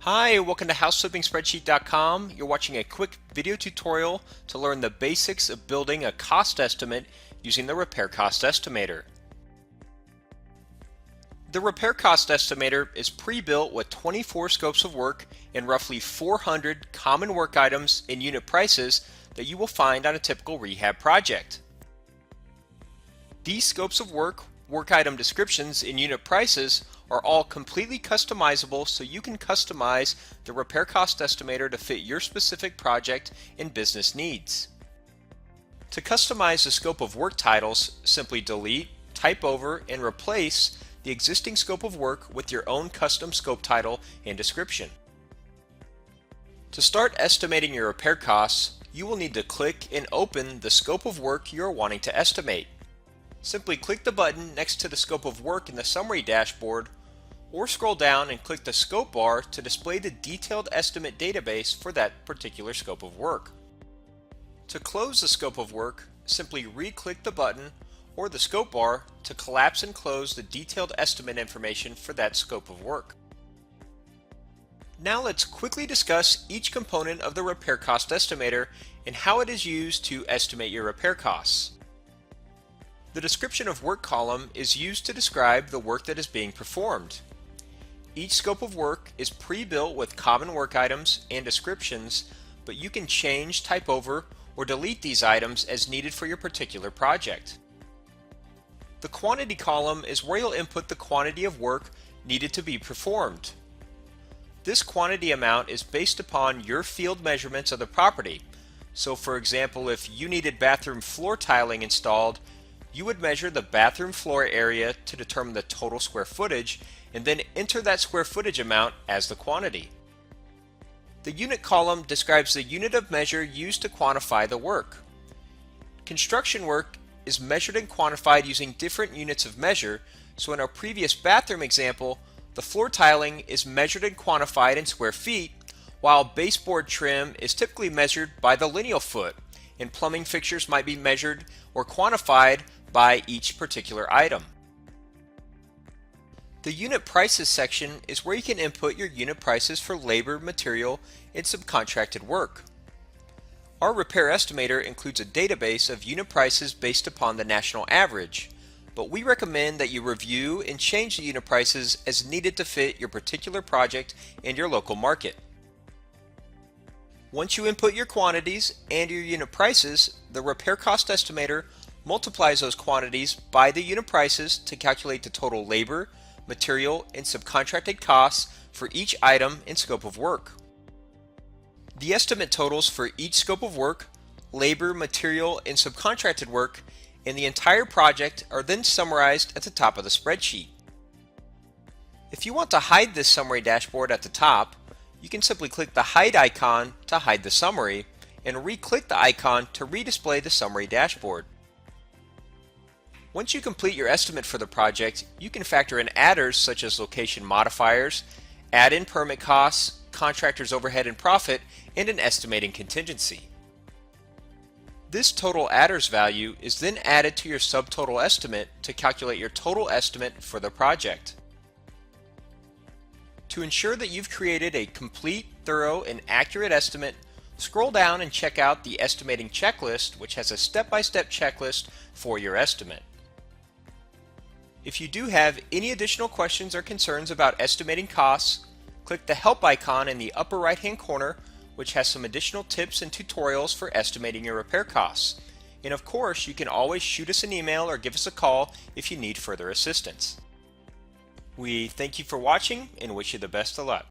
Hi, welcome to HouseFlippingSpreadsheet.com. You're watching a quick video tutorial to learn the basics of building a cost estimate using the Repair Cost Estimator. The Repair Cost Estimator is pre-built with 24 scopes of work and roughly 400 common work items and unit prices that you will find on a typical rehab project. These scopes of work item descriptions, and unit prices are all completely customizable, so you can customize the Repair Cost Estimator to fit your specific project and business needs. To customize the scope of work titles, simply delete, type over, and replace the existing scope of work with your own custom scope title and description. To start estimating your repair costs, you will need to click and open the scope of work you are wanting to estimate. Simply click the button next to the scope of work in the summary dashboard, or scroll down and click the scope bar to display the detailed estimate database for that particular scope of work. To close the scope of work, simply re-click the button or the scope bar to collapse and close the detailed estimate information for that scope of work. Now let's quickly discuss each component of the Repair Cost Estimator and how it is used to estimate your repair costs. The description of work column is used to describe the work that is being performed. Each scope of work is pre-built with common work items and descriptions, but you can change, type over, or delete these items as needed for your particular project. The quantity column is where you'll input the quantity of work needed to be performed. This quantity amount is based upon your field measurements of the property. So for example, if you needed bathroom floor tiling installed, you would measure the bathroom floor area to determine the total square footage and then enter that square footage amount as the quantity. The unit column describes the unit of measure used to quantify the work. Construction work is measured and quantified using different units of measure, so in our previous bathroom example, the floor tiling is measured and quantified in square feet, while baseboard trim is typically measured by the lineal foot, and plumbing fixtures might be measured or quantified by each particular item. The unit prices section is where you can input your unit prices for labor, material, and subcontracted work. Our repair estimator includes a database of unit prices based upon the national average, but we recommend that you review and change the unit prices as needed to fit your particular project and your local market. Once you input your quantities and your unit prices, the Repair Cost Estimator multiplies those quantities by the unit prices to calculate the total labor, material, and subcontracted costs for each item and scope of work. The estimate totals for each scope of work, labor, material, and subcontracted work in the entire project are then summarized at the top of the spreadsheet. If you want to hide this summary dashboard at the top, you can simply click the hide icon to hide the summary and re-click the icon to redisplay the summary dashboard. Once you complete your estimate for the project, you can factor in adders such as location modifiers, add in permit costs, contractor's overhead and profit, and an estimating contingency. This total adders value is then added to your subtotal estimate to calculate your total estimate for the project. To ensure that you've created a complete, thorough, and accurate estimate, scroll down and check out the estimating checklist, which has a step-by-step checklist for your estimate. If you do have any additional questions or concerns about estimating costs, click the Help icon in the upper right-hand corner, which has some additional tips and tutorials for estimating your repair costs. And of course, you can always shoot us an email or give us a call if you need further assistance. We thank you for watching and wish you the best of luck.